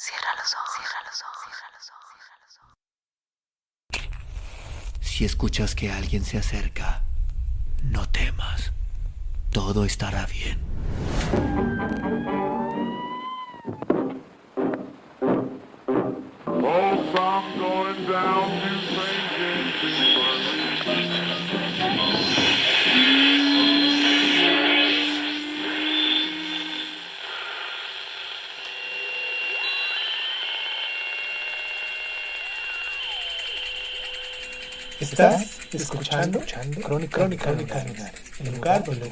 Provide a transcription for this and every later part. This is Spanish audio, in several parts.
Cierra los ojos, cierra los ojos, cierra los ojos, cierra los ojos. Si escuchas que alguien se acerca, no temas. Todo estará bien. Oh, I'm going down to St. James Estás escuchando Crónica Lunares, el lugar donde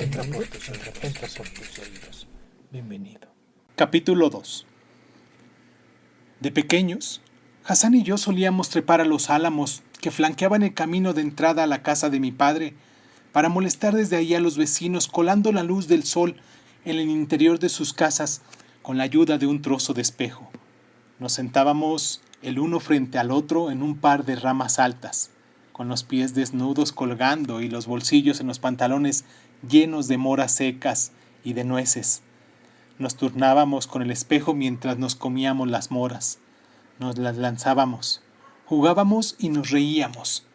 entra por tus oídos. Bienvenido. Capítulo 2. De pequeños, Hassan y yo solíamos trepar a los álamos que flanqueaban el camino de entrada a la casa de mi padre para molestar desde ahí a los vecinos colando la luz del sol en el interior de sus casas con la ayuda de un trozo de espejo. Nos sentábamos el uno frente al otro en un par de ramas altas, con los pies desnudos colgando y los bolsillos en los pantalones llenos de moras secas y de nueces. Nos turnábamos con el espejo mientras nos comíamos las moras. Nos las lanzábamos, jugábamos y nos reíamos.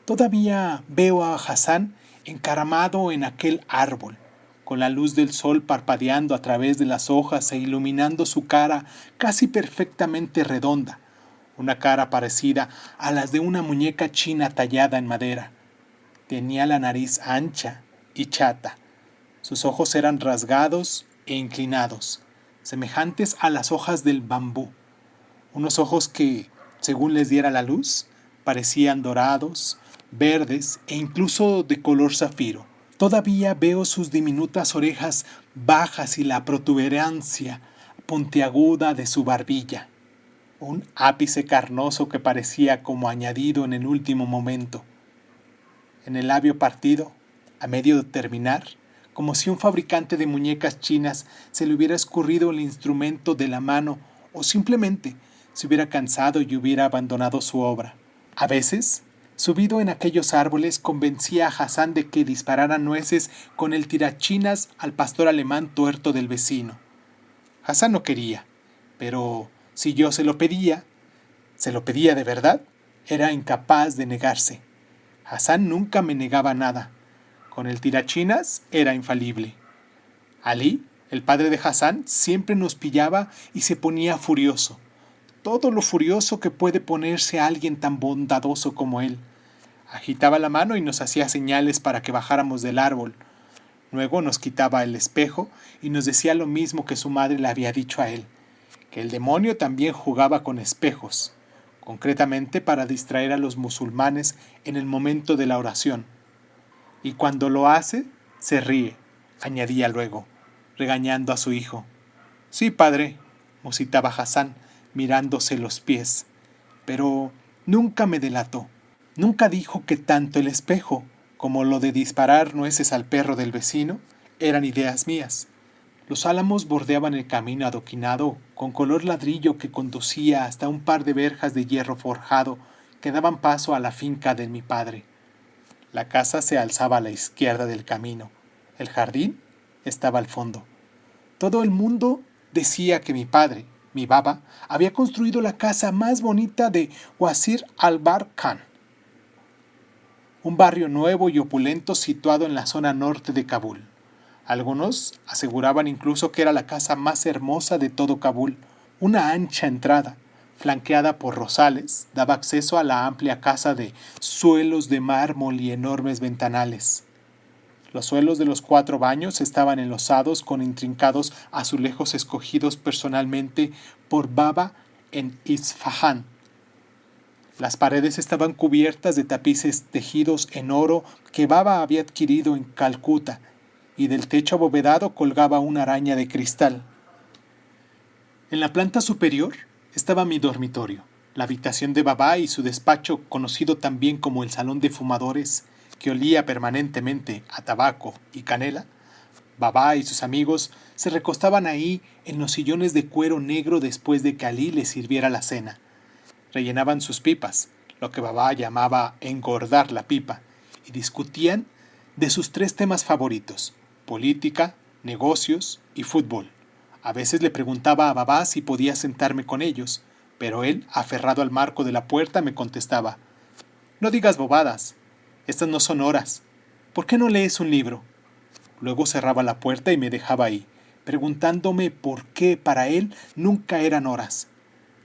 Todavía veo a Hassan encaramado en aquel árbol, con la luz del sol parpadeando a través de las hojas e iluminando su cara casi perfectamente redonda, una cara parecida a las de una muñeca china tallada en madera. Tenía la nariz ancha y chata. Sus ojos eran rasgados e inclinados, semejantes a las hojas del bambú. Unos ojos que, según les diera la luz, parecían dorados, verdes e incluso de color zafiro. Todavía veo sus diminutas orejas bajas y la protuberancia puntiaguda de su barbilla. Un ápice carnoso que parecía como añadido en el último momento. En el labio partido, a medio de terminar, como si un fabricante de muñecas chinas se le hubiera escurrido el instrumento de la mano o simplemente se hubiera cansado y hubiera abandonado su obra. A veces, subido en aquellos árboles, convencía a Hassan de que disparara nueces con el tirachinas al pastor alemán tuerto del vecino. Hassan no quería, pero si yo se lo pedía de verdad, era incapaz de negarse. Hassan nunca me negaba nada. Con el tirachinas era infalible. Ali, el padre de Hassan, siempre nos pillaba y se ponía furioso. Todo lo furioso que puede ponerse a alguien tan bondadoso como él. Agitaba la mano y nos hacía señales para que bajáramos del árbol. Luego nos quitaba el espejo y nos decía lo mismo que su madre le había dicho a él, que el demonio también jugaba con espejos, concretamente para distraer a los musulmanes en el momento de la oración. Y cuando lo hace, se ríe, añadía luego, regañando a su hijo. Sí, padre, musitaba Hassan, mirándose los pies, pero nunca me delató. Nunca dijo que tanto el espejo como lo de disparar nueces al perro del vecino eran ideas mías. Los álamos bordeaban el camino adoquinado con color ladrillo que conducía hasta un par de verjas de hierro forjado que daban paso a la finca de mi padre. La casa se alzaba a la izquierda del camino. El jardín estaba al fondo. Todo el mundo decía que mi padre, mi baba, había construido la casa más bonita de Wazir al-Bar Khan, un barrio nuevo y opulento situado en la zona norte de Kabul. Algunos aseguraban incluso que era la casa más hermosa de todo Kabul. Una ancha entrada, flanqueada por rosales, daba acceso a la amplia casa de suelos de mármol y enormes ventanales. Los suelos de los 4 baños estaban enlosados con intrincados azulejos escogidos personalmente por Baba en Isfahán. Las paredes estaban cubiertas de tapices tejidos en oro que Baba había adquirido en Calcuta, y del techo abovedado colgaba una araña de cristal. En la planta superior estaba mi dormitorio, la habitación de Baba y su despacho, conocido también como el salón de fumadores, que olía permanentemente a tabaco y canela. Baba y sus amigos se recostaban ahí en los sillones de cuero negro después de que Ali les sirviera la cena. Rellenaban sus pipas, lo que Baba llamaba engordar la pipa, y discutían de sus 3 temas favoritos: política, negocios y fútbol, A veces le preguntaba a Babá si podía sentarme con ellos, pero él, aferrado al marco de la puerta, me contestaba: «No digas bobadas, estas no son horas. ¿Por qué no lees un libro?». Luego cerraba la puerta y me dejaba ahí, preguntándome por qué para él nunca eran horas.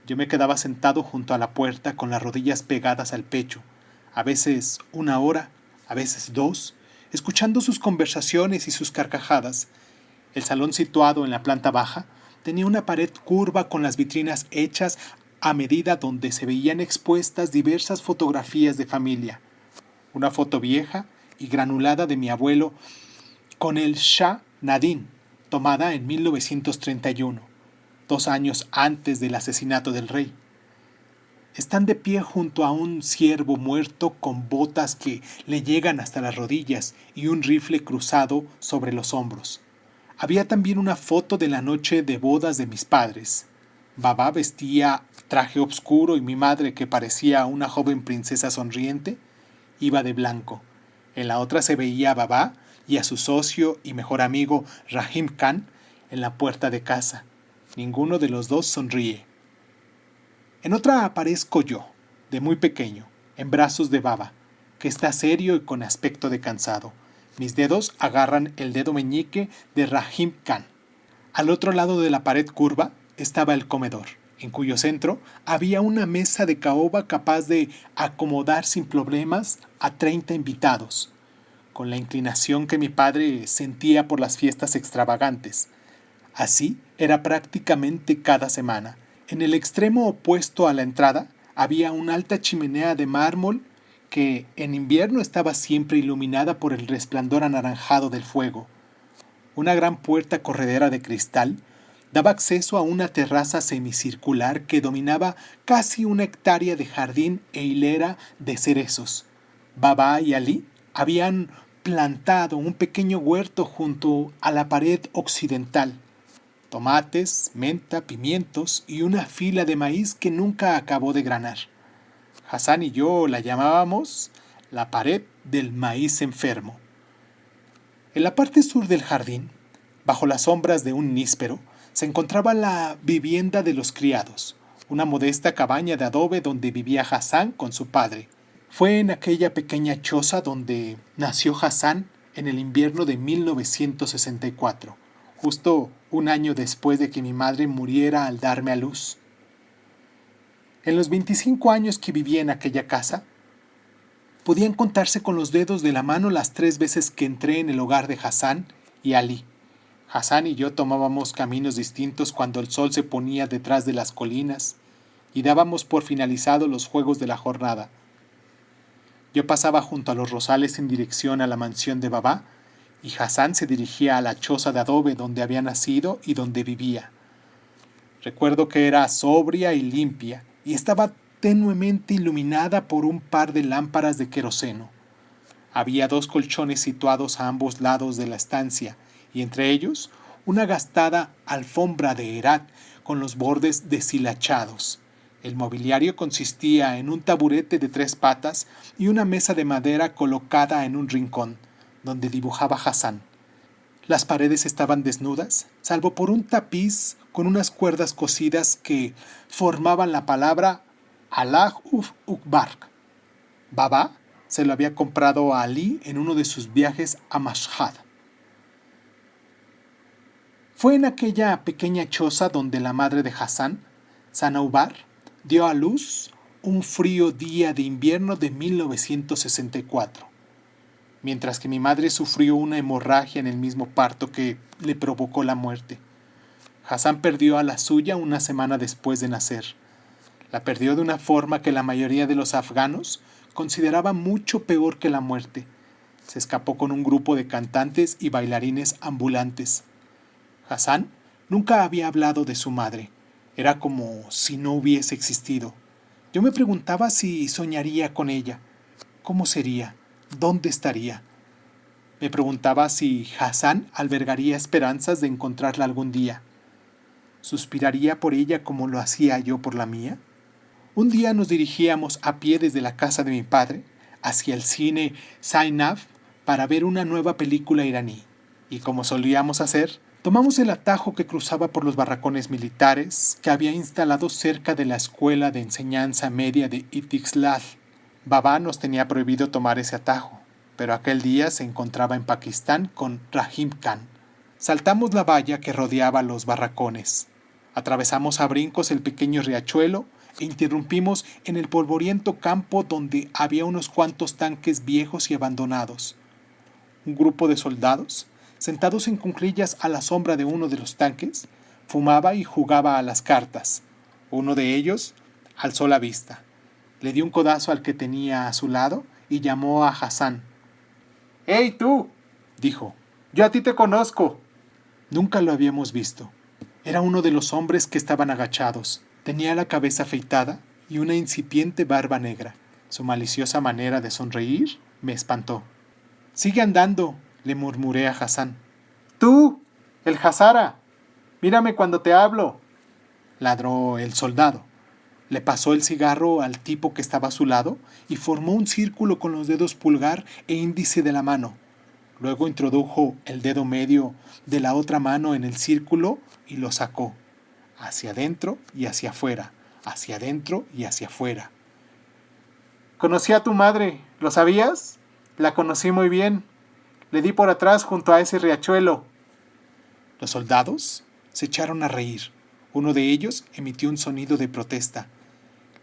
Yo me quedaba sentado junto a la puerta con las rodillas pegadas al pecho, a veces 1 hora, a veces 2, escuchando sus conversaciones y sus carcajadas. El salón, situado en la planta baja, tenía una pared curva con las vitrinas hechas a medida donde se veían expuestas diversas fotografías de familia. Una foto vieja y granulada de mi abuelo con el Shah Nadin, tomada en 1931, 2 años antes del asesinato del rey. Están de pie junto a un ciervo muerto con botas que le llegan hasta las rodillas y un rifle cruzado sobre los hombros. Había también una foto de la noche de bodas de mis padres. Babá vestía traje oscuro y mi madre, que parecía una joven princesa sonriente, iba de blanco. En la otra se veía a Babá y a su socio y mejor amigo Rahim Khan en la puerta de casa. Ninguno de los dos sonríe. En otra aparezco yo, de muy pequeño, en brazos de Babá, que está serio y con aspecto de cansado. Mis dedos agarran el dedo meñique de Rahim Khan. Al otro lado de la pared curva estaba el comedor, en cuyo centro había una mesa de caoba capaz de acomodar sin problemas a 30 invitados, con la inclinación que mi padre sentía por las fiestas extravagantes. Así era prácticamente cada semana. En el extremo opuesto a la entrada había una alta chimenea de mármol que en invierno estaba siempre iluminada por el resplandor anaranjado del fuego. Una gran puerta corredera de cristal daba acceso a una terraza semicircular que dominaba casi 1 hectárea de jardín e hilera de cerezos. Babá y Ali habían plantado un pequeño huerto junto a la pared occidental. Tomates, menta, pimientos y una fila de maíz que nunca acabó de granar. Hassan y yo la llamábamos la pared del maíz enfermo. En la parte sur del jardín, bajo las sombras de un níspero, se encontraba la vivienda de los criados, una modesta cabaña de adobe donde vivía Hassan con su padre. Fue en aquella pequeña choza donde nació Hassan en el invierno de 1964, justo 1 año después de que mi madre muriera al darme a luz. En los 25 años que viví en aquella casa, podían contarse con los dedos de la mano las 3 veces que entré en el hogar de Hassan y Ali. Hassan y yo tomábamos caminos distintos cuando el sol se ponía detrás de las colinas y dábamos por finalizados los juegos de la jornada. Yo pasaba junto a los rosales en dirección a la mansión de Babá y Hassan se dirigía a la choza de adobe donde había nacido y donde vivía. Recuerdo que era sobria y limpia y estaba tenuemente iluminada por un par de lámparas de queroseno. Había 2 colchones situados a ambos lados de la estancia y entre ellos una gastada alfombra de Herat con los bordes deshilachados. El mobiliario consistía en un taburete de 3 patas y una mesa de madera colocada en un rincón, donde dibujaba Hassan. Las paredes estaban desnudas, salvo por un tapiz con unas cuerdas cosidas que formaban la palabra Allah Akbar. Babá se lo había comprado a Ali en uno de sus viajes a Mashhad. Fue en aquella pequeña choza donde la madre de Hassan, Sanaubar, dio a luz un frío día de invierno de 1964, mientras que mi madre sufrió una hemorragia en el mismo parto que le provocó la muerte. Hassan perdió a la suya 1 semana después de nacer. La perdió de una forma que la mayoría de los afganos consideraba mucho peor que la muerte. Se escapó con un grupo de cantantes y bailarines ambulantes. Hassan nunca había hablado de su madre. Era como si no hubiese existido. Yo me preguntaba si soñaría con ella. ¿Cómo sería? ¿Dónde estaría? Me preguntaba si Hassan albergaría esperanzas de encontrarla algún día. ¿Suspiraría por ella como lo hacía yo por la mía? Un día nos dirigíamos a pie desde la casa de mi padre hacia el cine Zainab para ver una nueva película iraní, y como solíamos hacer, Tomamos el atajo que cruzaba por los barracones militares que había instalado cerca de la escuela de enseñanza media de Itixlal. Baba nos tenía prohibido tomar ese atajo, pero aquel día se encontraba en Pakistán con Rahim Khan. Saltamos la valla que rodeaba los barracones. Atravesamos a brincos el pequeño riachuelo e interrumpimos en el polvoriento campo donde había unos cuantos tanques viejos y abandonados. Un grupo de soldados, sentados en cuclillas a la sombra de uno de los tanques, fumaba y jugaba a las cartas. Uno de ellos alzó la vista, le dio un codazo al que tenía a su lado y llamó a Hassan. «¡Hey, tú!», dijo. «Yo a ti te conozco». Nunca lo habíamos visto. Era uno de los hombres que estaban agachados. Tenía la cabeza afeitada y una incipiente barba negra. Su maliciosa manera de sonreír me espantó. «Sigue andando», le murmuré a Hassan. «¡Tú! ¡El Hazara! ¡Mírame cuando te hablo!», ladró el soldado. Le pasó el cigarro al tipo que estaba a su lado y formó un círculo con los dedos pulgar e índice de la mano. Luego introdujo el dedo medio de la otra mano en el círculo y lo sacó. Hacia adentro y hacia afuera, hacia adentro y hacia afuera. «Conocí a tu madre, ¿lo sabías? La conocí muy bien. Le di por atrás junto a ese riachuelo». Los soldados se echaron a reír. Uno de ellos emitió un sonido de protesta.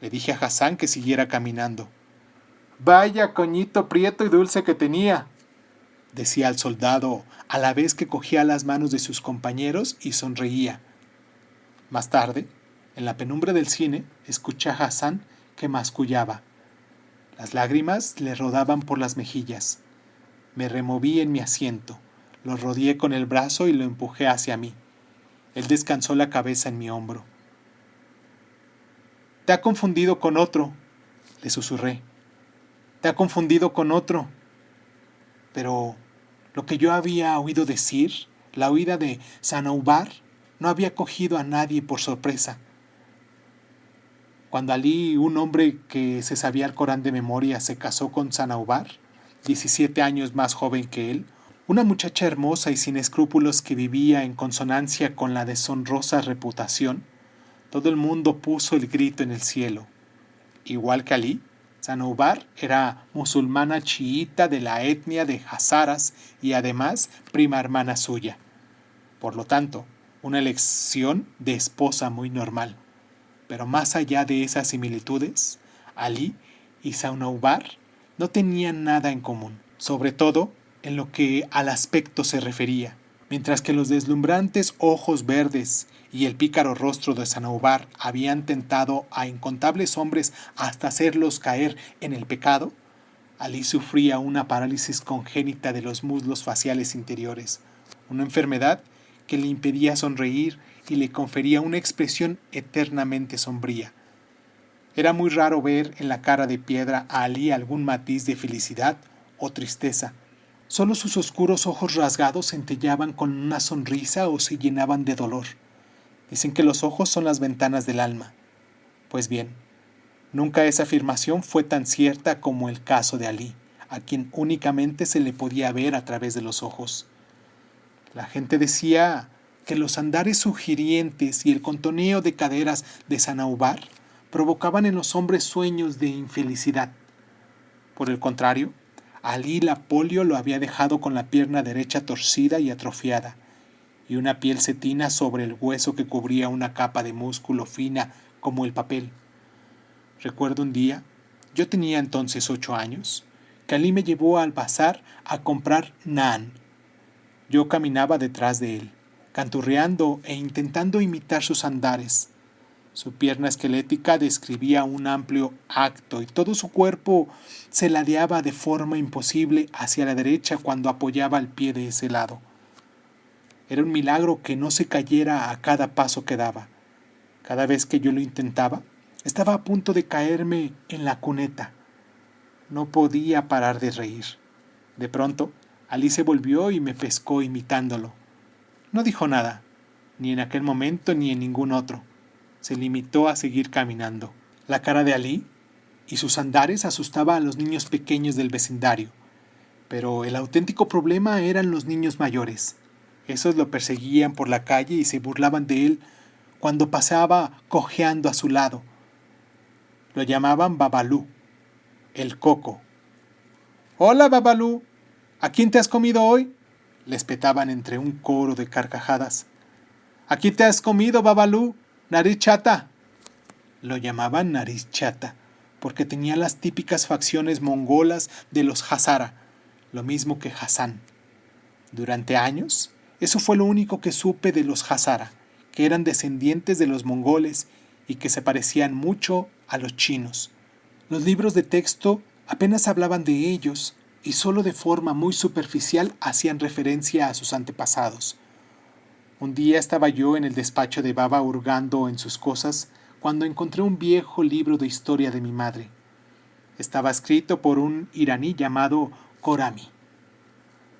Le dije a Hassan que siguiera caminando. «Vaya coñito prieto y dulce que tenía», decía el soldado, a la vez que cogía las manos de sus compañeros y sonreía. Más tarde, en la penumbra del cine, escuché a Hassan que mascullaba. Las lágrimas le rodaban por las mejillas. Me removí en mi asiento, lo rodeé con el brazo y lo empujé hacia mí. Él descansó la cabeza en mi hombro. «Te ha confundido con otro», le susurré. «Te ha confundido con otro». Pero lo que yo había oído decir, la huida de Sanaubar, no había cogido a nadie por sorpresa. Cuando Ali, un hombre que se sabía el Corán de memoria, se casó con Sanaubar, 17 años más joven que él, una muchacha hermosa y sin escrúpulos que vivía en consonancia con la deshonrosa reputación, todo el mundo puso el grito en el cielo. Igual que Ali, Sanaubar era musulmana chiita de la etnia de Hazaras y además prima hermana suya. Por lo tanto, una elección de esposa muy normal. Pero más allá de esas similitudes, Ali y Sanaubar no tenían nada en común, sobre todo en lo que al aspecto se refería. Mientras que los deslumbrantes ojos verdes y el pícaro rostro de Sanaubar habían tentado a incontables hombres hasta hacerlos caer en el pecado, Ali sufría una parálisis congénita de los muslos faciales interiores, una enfermedad que le impedía sonreír y le confería una expresión eternamente sombría. Era muy raro ver en la cara de piedra a Ali algún matiz de felicidad o tristeza. Solo sus oscuros ojos rasgados centellaban con una sonrisa o se llenaban de dolor. Dicen que los ojos son las ventanas del alma. Pues bien, nunca esa afirmación fue tan cierta como el caso de Ali, a quien únicamente se le podía ver a través de los ojos. La gente decía que los andares sugirientes y el contoneo de caderas de Sanaubar provocaban en los hombres sueños de infelicidad. Por el contrario, Ali la polio lo había dejado con la pierna derecha torcida y atrofiada, y una piel cetina sobre el hueso que cubría una capa de músculo fina como el papel. Recuerdo un día, yo tenía entonces 8 años, que Ali me llevó al bazar a comprar naan. Yo caminaba detrás de él, canturreando e intentando imitar sus andares. Su pierna esquelética describía un amplio acto y todo su cuerpo se ladeaba de forma imposible hacia la derecha cuando apoyaba el pie de ese lado. Era un milagro que no se cayera a cada paso que daba. Cada vez que yo lo intentaba, estaba a punto de caerme en la cuneta. No podía parar de reír. De pronto, Ali se volvió y me pescó imitándolo. No dijo nada, ni en aquel momento ni en ningún otro. Se limitó a seguir caminando. La cara de Ali y sus andares asustaba a los niños pequeños del vecindario, pero el auténtico problema eran los niños mayores. Esos lo perseguían por la calle y se burlaban de él cuando pasaba cojeando a su lado. Lo llamaban Babalú, el coco. «Hola, Babalú, ¿a quién te has comido hoy?», les petaban entre un coro de carcajadas. «¿A quién te has comido, Babalú? Nariz chata». Lo llamaban nariz chata porque tenía las típicas facciones mongolas de los Hazara, lo mismo que Hassan. Durante años, eso fue lo único que supe de los Hazara, que eran descendientes de los mongoles y que se parecían mucho a los chinos. Los libros de texto apenas hablaban de ellos y solo de forma muy superficial hacían referencia a sus antepasados. Un día estaba yo en el despacho de Baba hurgando en sus cosas cuando encontré un viejo libro de historia de mi madre. Estaba escrito por un iraní llamado Khorrami.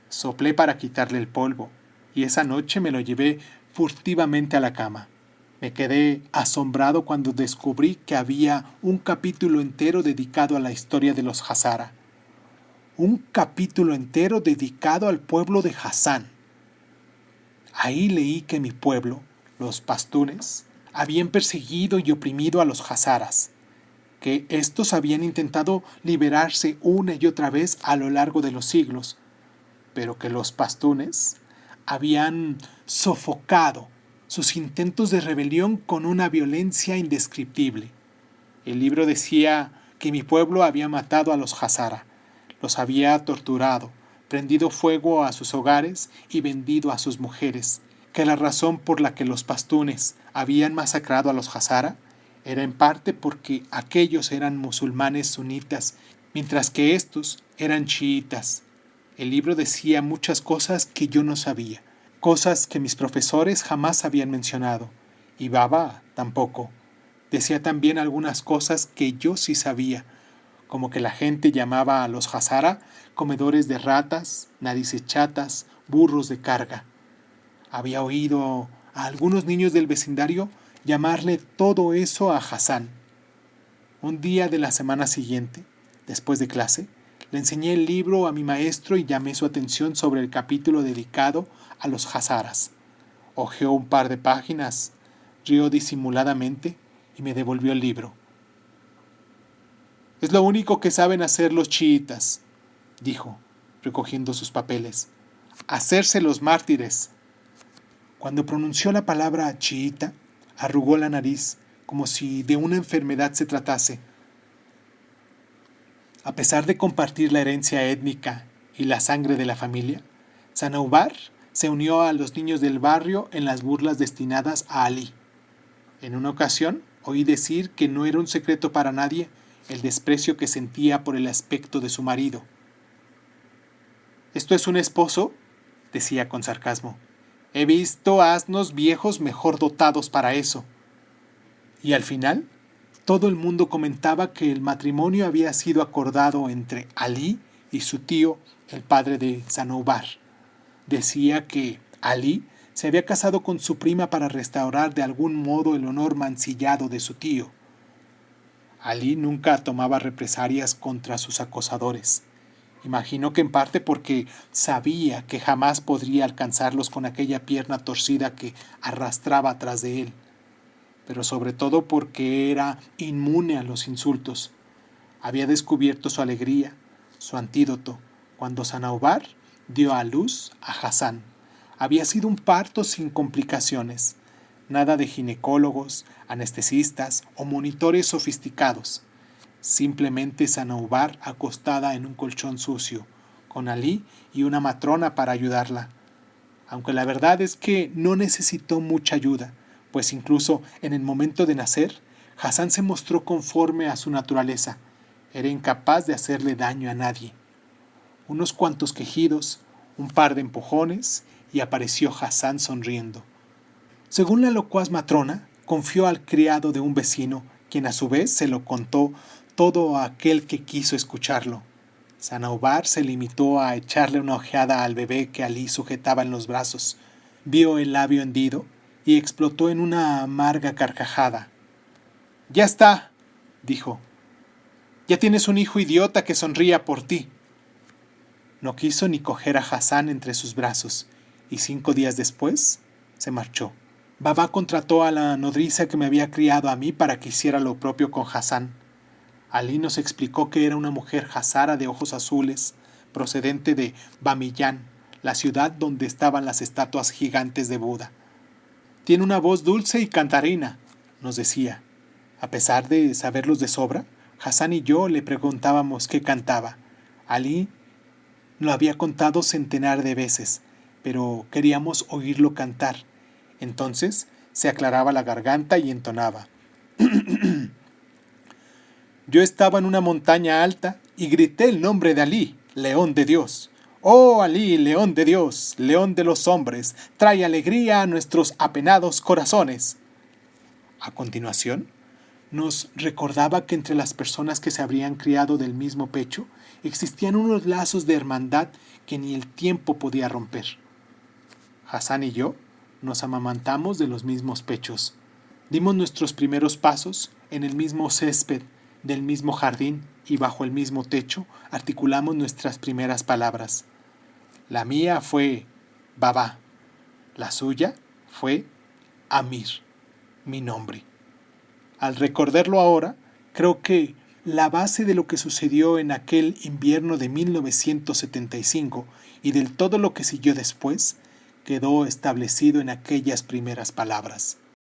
Soplé para quitarle el polvo y esa noche me lo llevé furtivamente a la cama. Me quedé asombrado cuando descubrí que había un capítulo entero dedicado a la historia de los Hazara. Un capítulo entero dedicado al pueblo de Hassan. Ahí leí que mi pueblo, los pastunes, habían perseguido y oprimido a los hazaras, que éstos habían intentado liberarse una y otra vez a lo largo de los siglos, pero que los pastunes habían sofocado sus intentos de rebelión con una violencia indescriptible. El libro decía que mi pueblo había matado a los hazara, los había torturado, prendido fuego a sus hogares y vendido a sus mujeres, que la razón por la que los pastunes habían masacrado a los hazara era en parte porque aquellos eran musulmanes sunitas, mientras que estos eran chiitas. El libro decía muchas cosas que yo no sabía, cosas que mis profesores jamás habían mencionado, y Baba tampoco. Decía también algunas cosas que yo sí sabía, como que la gente llamaba a los hazara comedores de ratas, narices chatas, burros de carga. Había oído a algunos niños del vecindario llamarle todo eso a Hassan. Un día de la semana siguiente, después de clase, le enseñé el libro a mi maestro y llamé su atención sobre el capítulo dedicado a los hazaras. Hojeó un par de páginas, rió disimuladamente y me devolvió el libro. «Es lo único que saben hacer los chiitas», dijo, recogiendo sus papeles. «Hacerse los mártires». Cuando pronunció la palabra chiita, arrugó la nariz, como si de una enfermedad se tratase. A pesar de compartir la herencia étnica y la sangre de la familia, Sanaubar se unió a los niños del barrio en las burlas destinadas a Ali. En una ocasión oí decir que no era un secreto para nadie el desprecio que sentía por el aspecto de su marido. «¿Esto es un esposo?», decía con sarcasmo. «He visto asnos viejos mejor dotados para eso». Y al final, todo el mundo comentaba que el matrimonio había sido acordado entre Ali y su tío, el padre de Sanaubar. Decía que Ali se había casado con su prima para restaurar de algún modo el honor mancillado de su tío. Ali nunca tomaba represalias contra sus acosadores. Imagino que en parte porque sabía que jamás podría alcanzarlos con aquella pierna torcida que arrastraba tras de él, pero sobre todo porque era inmune a los insultos. Había descubierto su alegría, su antídoto, cuando Sanaubar dio a luz a Hassan. Había sido un parto sin complicaciones, nada de ginecólogos, anestesistas o monitores sofisticados. Simplemente Sanaubar acostada en un colchón sucio, con Ali y una matrona para ayudarla. Aunque la verdad es que no necesitó mucha ayuda, pues incluso en el momento de nacer, Hassan se mostró conforme a su naturaleza. Era incapaz de hacerle daño a nadie. Unos cuantos quejidos, un par de empujones y apareció Hassan sonriendo. Según la locuaz matrona, confió al criado de un vecino, quien a su vez se lo contó todo a aquel que quiso escucharlo. Sanaubar se limitó a echarle una ojeada al bebé que Ali sujetaba en los brazos. Vio el labio hendido y explotó en una amarga carcajada. «Ya está», dijo. «Ya tienes un hijo idiota que sonría por ti». No quiso ni coger a Hassan entre sus brazos, y 5 días después se marchó. Baba contrató a la nodriza que me había criado a mí para que hiciera lo propio con Hassan. Ali nos explicó que era una mujer hazara de ojos azules, procedente de Bamiyan, la ciudad donde estaban las estatuas gigantes de Buda. Tiene una voz dulce y cantarina, nos decía. A pesar de saberlos de sobra, Hassan y yo le preguntábamos qué cantaba. Ali lo había contado centenar de veces, pero queríamos oírlo cantar. Entonces se aclaraba la garganta y entonaba. Yo estaba en una montaña alta y grité el nombre de Ali, León de Dios. ¡Oh Ali, León de Dios, León de los hombres, trae alegría a nuestros apenados corazones! A continuación, nos recordaba que entre las personas que se habrían criado del mismo pecho existían unos lazos de hermandad que ni el tiempo podía romper. Hassan y yo nos amamantamos de los mismos pechos. Dimos nuestros primeros pasos en el mismo césped, del mismo jardín y bajo el mismo techo articulamos nuestras primeras palabras. La mía fue Baba, la suya fue Amir, mi nombre. Al recordarlo ahora, creo que la base de lo que sucedió en aquel invierno de 1975 y de todo lo que siguió después quedó establecido en aquellas primeras palabras.